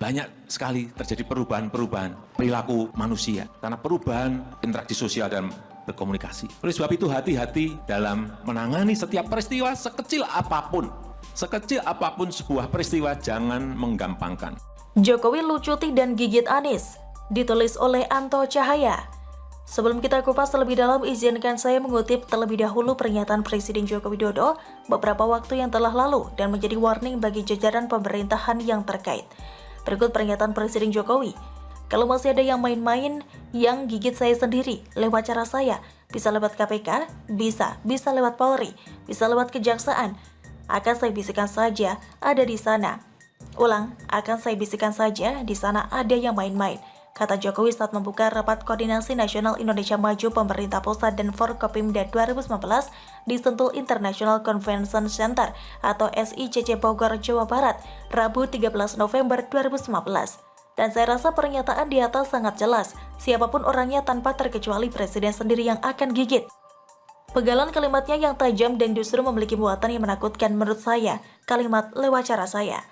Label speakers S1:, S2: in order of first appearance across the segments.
S1: banyak sekali terjadi perubahan-perubahan perilaku manusia karena perubahan interaksi sosial dan berkomunikasi. Oleh sebab itu hati-hati dalam menangani setiap peristiwa sekecil apapun. Sekecil apapun sebuah peristiwa, jangan menggampangkan.
S2: Jokowi lucuti dan gigit Anies, ditulis oleh Anto Cahaya. Sebelum kita kupas lebih dalam, izinkan saya mengutip terlebih dahulu pernyataan Presiden Joko Widodo beberapa waktu yang telah lalu dan menjadi warning bagi jajaran pemerintahan yang terkait. Berikut pernyataan Presiden Jokowi. Kalau masih ada yang main-main, yang gigit saya sendiri lewat cara saya, bisa lewat KPK, bisa lewat Polri, bisa lewat Kejaksaan. Akan saya bisikan saja, ada di sana. Ulang, akan saya bisikan saja, di sana ada yang main-main, kata Jokowi saat membuka Rapat Koordinasi Nasional Indonesia Maju Pemerintah Pusat dan Forkopimda 2019 di Sentul International Convention Center atau SICC Bogor, Jawa Barat, Rabu 13 November 2019. Dan saya rasa pernyataan di atas sangat jelas, siapapun orangnya tanpa terkecuali Presiden sendiri yang akan gigit. Pegalan kalimatnya yang tajam dan justru memiliki muatan yang menakutkan menurut saya, kalimat lewat cara saya.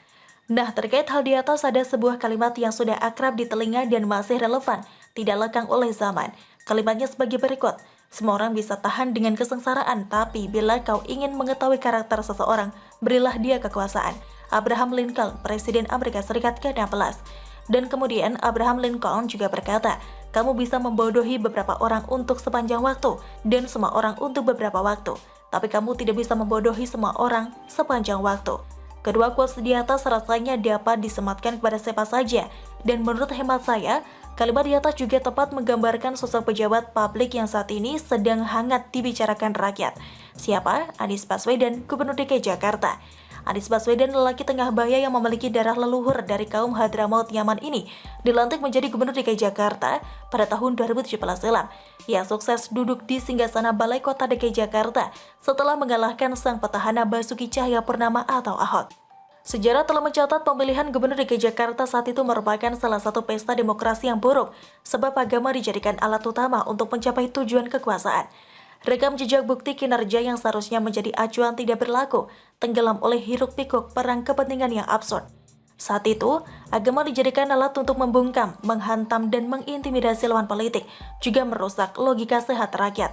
S2: Nah, terkait hal di atas ada sebuah kalimat yang sudah akrab di telinga dan masih relevan, tidak lekang oleh zaman. Kalimatnya sebagai berikut, semua orang bisa tahan dengan kesengsaraan, tapi bila kau ingin mengetahui karakter seseorang, berilah dia kekuasaan. Abraham Lincoln, Presiden Amerika Serikat ke-16. Dan kemudian Abraham Lincoln juga berkata, kamu bisa membodohi beberapa orang untuk sepanjang waktu, dan semua orang untuk beberapa waktu. Tapi kamu tidak bisa membodohi semua orang sepanjang waktu. Kedua quotes di atas rasanya dapat disematkan kepada siapa saja, dan menurut hemat saya, kalimat di atas juga tepat menggambarkan sosok pejabat publik yang saat ini sedang hangat dibicarakan rakyat. Siapa? Anies Baswedan, Gubernur DKI Jakarta. Anies Baswedan, lelaki tengah baya yang memiliki darah leluhur dari kaum Hadramaut Yaman ini, dilantik menjadi Gubernur DKI Jakarta pada tahun 2017 silam. Ia sukses duduk di singgasana Balai Kota DKI Jakarta setelah mengalahkan sang petahana Basuki Cahayapurnama atau Ahok. Sejarah telah mencatat pemilihan Gubernur DKI Jakarta saat itu merupakan salah satu pesta demokrasi yang buruk, sebab agama dijadikan alat utama untuk mencapai tujuan kekuasaan. Rekam jejak bukti kinerja yang seharusnya menjadi acuan tidak berlaku, tenggelam oleh hiruk-pikuk perang kepentingan yang absurd. Saat itu, agama dijadikan alat untuk membungkam, menghantam, dan mengintimidasi lawan politik, juga merusak logika sehat rakyat.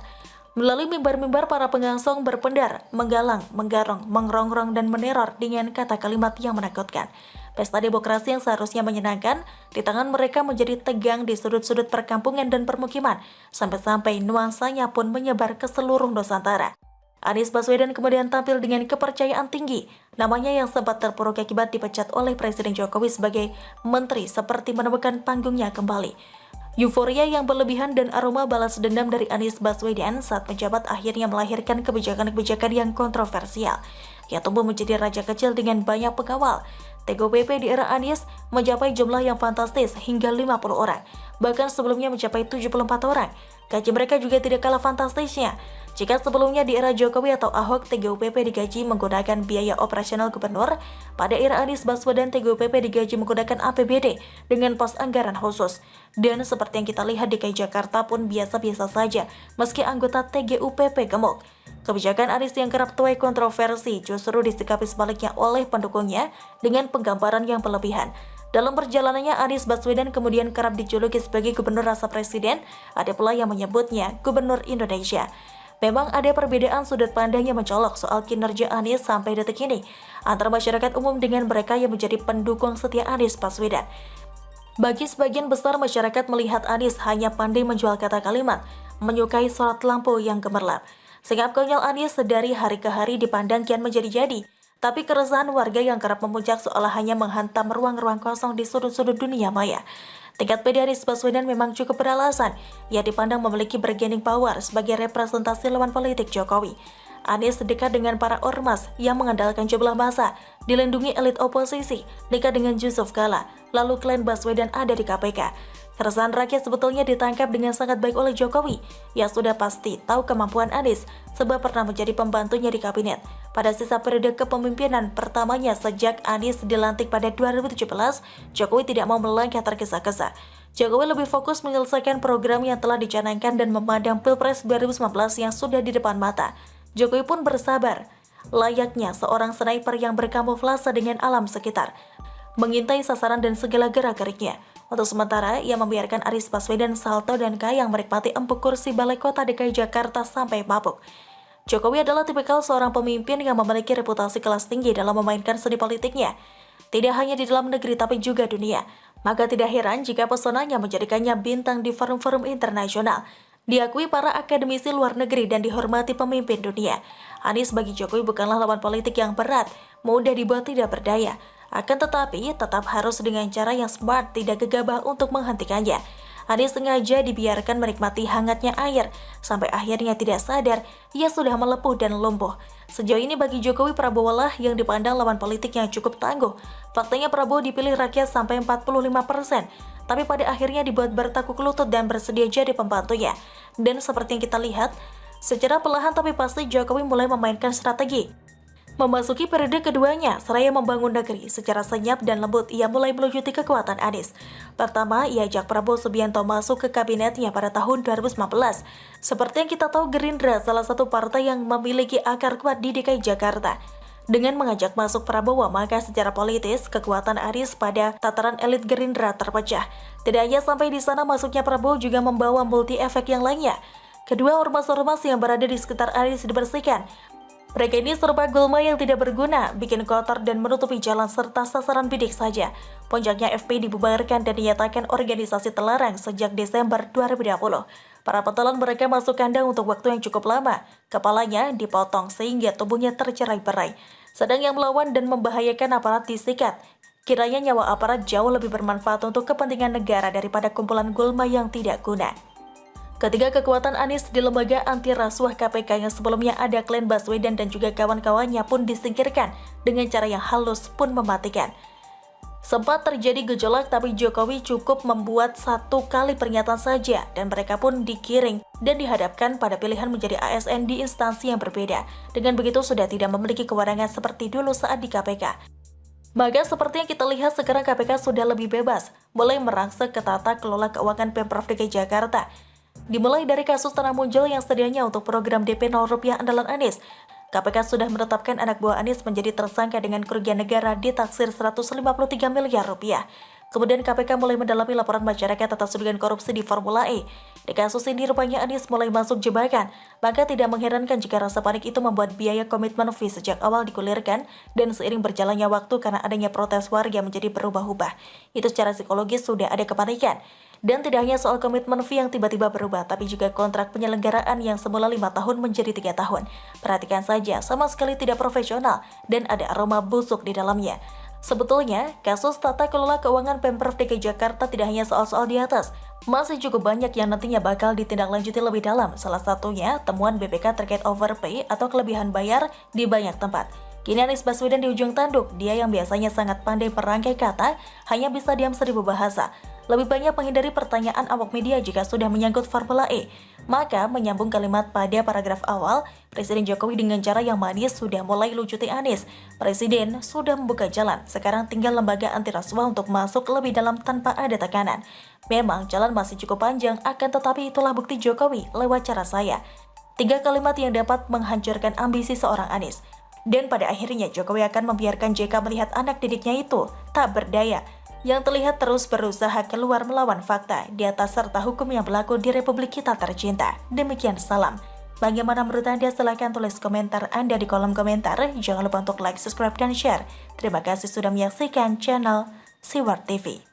S2: Melalui mimbar-mimbar, para pengangsong berpendar, menggalang, menggarong, mengerongrong, dan meneror dengan kata kalimat yang menakutkan. Pesta demokrasi yang seharusnya menyenangkan, di tangan mereka menjadi tegang di sudut-sudut perkampungan dan permukiman, sampai-sampai nuansanya pun menyebar ke seluruh Nusantara. Anies Baswedan kemudian tampil dengan kepercayaan tinggi. Namanya yang sempat terpuruk akibat dipecat oleh Presiden Jokowi sebagai menteri seperti menemukan panggungnya kembali. Euforia yang berlebihan dan aroma balas dendam dari Anies Baswedan saat menjabat akhirnya melahirkan kebijakan-kebijakan yang kontroversial. Ia tumbuh menjadi raja kecil dengan banyak pengawal. TGOPP di era Anies mencapai jumlah yang fantastis hingga 50 orang, bahkan sebelumnya mencapai 74 orang. Gaji mereka juga tidak kalah fantastisnya. Jika sebelumnya di era Jokowi atau Ahok TGOPP digaji menggunakan biaya operasional gubernur, pada era Anies Baswedan TGOPP digaji menggunakan APBD dengan pos anggaran khusus. Dan seperti yang kita lihat DKI Jakarta pun biasa-biasa saja, meski anggota TGOPP gemuk. Kebijakan Anies yang kerap tuai kontroversi justru disikapi sebaliknya oleh pendukungnya dengan penggambaran yang berlebihan. Dalam perjalanannya, Anies Baswedan kemudian kerap dijuluki sebagai gubernur rasa presiden, ada pula yang menyebutnya gubernur Indonesia. Memang ada perbedaan sudut pandang yang mencolok soal kinerja Anies sampai detik ini antara masyarakat umum dengan mereka yang menjadi pendukung setia Anies Baswedan. Bagi sebagian besar masyarakat melihat Anies hanya pandai menjual kata kalimat, menyukai sorot lampu yang gemerlap. Sikap konyol Anies dari hari ke hari dipandang kian menjadi-jadi, tapi keresahan warga yang kerap memuncak seolah hanya menghantam ruang-ruang kosong di sudut-sudut dunia maya. Tingkat PD Anies Baswedan memang cukup beralasan. Ia dipandang memiliki bargaining power sebagai representasi lawan politik Jokowi. Anies dekat dengan para ormas yang mengandalkan jumlah massa, dilindungi elit oposisi, dekat dengan Yusuf Kala, lalu klan Baswedan ada di KPK. Keresahan rakyat sebetulnya ditangkap dengan sangat baik oleh Jokowi. Ia sudah pasti tahu kemampuan Anies, sebab pernah menjadi pembantunya di kabinet. Pada sisa periode kepemimpinan pertamanya sejak Anies dilantik pada 2017, Jokowi tidak mau melangkah tergesa-gesa. Jokowi lebih fokus menyelesaikan program yang telah dicanangkan dan memandang Pilpres 2019 yang sudah di depan mata. Jokowi pun bersabar, layaknya seorang sniper yang berkamuflase dengan alam sekitar. mengintai sasaran dan segala gerak-geriknya. Untuk sementara, ia membiarkan Anies Baswedan, salto dan Kayang menikmati empuk kursi Balai Kota DKI Jakarta sampai mabuk. Jokowi adalah tipikal seorang pemimpin yang memiliki reputasi kelas tinggi dalam memainkan seni politiknya. Tidak hanya di dalam negeri tapi juga dunia. Maka tidak heran jika pesonanya menjadikannya bintang di forum-forum internasional. Diakui para akademisi luar negeri dan dihormati pemimpin dunia. Anies bagi Jokowi bukanlah lawan politik yang berat, mudah dibuat tidak berdaya. Akan tetapi, tetap harus dengan cara yang smart, tidak gegabah untuk menghentikannya. Anies sengaja dibiarkan menikmati hangatnya air, sampai akhirnya tidak sadar, ia sudah melepuh dan lumpuh. Sejauh ini bagi Jokowi, Prabowo lah yang dipandang lawan politik yang cukup tangguh. Faktanya Prabowo dipilih rakyat sampai 45%, tapi pada akhirnya dibuat bertakuk lutut dan bersedia jadi pembantunya. Dan seperti yang kita lihat, secara perlahan tapi pasti Jokowi mulai memainkan strategi. Memasuki periode keduanya, seraya membangun negeri secara senyap dan lembut, ia mulai melucuti kekuatan Anies. Pertama, ia ajak Prabowo Subianto masuk ke kabinetnya pada tahun 2015. Seperti yang kita tahu, Gerindra salah satu partai yang memiliki akar kuat di DKI Jakarta. Dengan mengajak masuk Prabowo, maka secara politis, kekuatan Anies pada tataran elit Gerindra terpecah. Tidak hanya sampai di sana, masuknya Prabowo juga membawa multi efek yang lainnya. Kedua, ormas-ormas yang berada di sekitar Anies dibersihkan. Mereka ini serupa gulma yang tidak berguna, bikin kotor dan menutupi jalan serta sasaran bidik saja. Puncaknya FPI dibubarkan dan dinyatakan organisasi terlarang sejak Desember 2020. Para petelan mereka masuk kandang untuk waktu yang cukup lama. Kepalanya dipotong sehingga tubuhnya tercerai-berai. Sedang yang melawan dan membahayakan aparat disikat. Kiranya nyawa aparat jauh lebih bermanfaat untuk kepentingan negara daripada kumpulan gulma yang tidak guna. Ketiga, kekuatan Anies di lembaga anti rasuah KPK yang sebelumnya ada Glenn Baswedan dan juga kawan-kawannya pun disingkirkan dengan cara yang halus pun mematikan. Sempat terjadi gejolak tapi Jokowi cukup membuat satu kali pernyataan saja dan mereka pun digiring dan dihadapkan pada pilihan menjadi ASN di instansi yang berbeda. Dengan begitu sudah tidak memiliki kewenangan seperti dulu saat di KPK. Maka seperti yang kita lihat sekarang KPK sudah lebih bebas, mulai merangsek ke tata kelola keuangan Pemprov DKI Jakarta. Dimulai dari kasus Tanah Muncul yang sedianya untuk program DP 0 rupiah andalan Anies. KPK sudah menetapkan anak buah Anies menjadi tersangka dengan kerugian negara ditaksir 153 miliar rupiah. Kemudian KPK mulai mendalami laporan masyarakat atas tudingan korupsi di Formula E. Di kasus ini rupanya Anies mulai masuk jebakan, maka tidak mengherankan jika rasa panik itu membuat biaya komitmen fee sejak awal digulirkan dan seiring berjalannya waktu karena adanya protes warga menjadi berubah-ubah. Itu secara psikologis sudah ada kepanikan. Dan tidak hanya soal komitmen fee yang tiba-tiba berubah, tapi juga kontrak penyelenggaraan yang semula 5 tahun menjadi 3 tahun. Perhatikan saja, sama sekali tidak profesional dan ada aroma busuk di dalamnya. Sebetulnya, kasus tata kelola keuangan Pemprov DKI Jakarta tidak hanya soal-soal di atas. Masih cukup banyak yang nantinya bakal ditindaklanjuti lebih dalam. Salah satunya, temuan BPK terkait overpay atau kelebihan bayar di banyak tempat. Kini Anies Baswedan di ujung tanduk, dia yang biasanya sangat pandai merangkai kata, hanya bisa diam 1000 bahasa. Lebih banyak menghindari pertanyaan awak media jika sudah menyangkut Formula E. Maka menyambung kalimat pada paragraf awal, Presiden Jokowi dengan cara yang manis sudah mulai lucuti Anies. Presiden sudah membuka jalan, sekarang tinggal lembaga anti rasuah untuk masuk lebih dalam tanpa ada tekanan. Memang jalan masih cukup panjang, akan tetapi itulah bukti Jokowi lewat cara saya. 3 kalimat yang dapat menghancurkan ambisi seorang Anies. Dan pada akhirnya Jokowi akan membiarkan JK melihat anak didiknya itu tak berdaya, yang terlihat terus berusaha keluar melawan fakta di atas serta hukum yang berlaku di Republik kita tercinta. Demikian salam. Bagaimana menurut Anda? Silahkan tulis komentar Anda di kolom komentar. Jangan lupa untuk like, subscribe, dan share. Terima kasih sudah menyaksikan channel Siwar TV.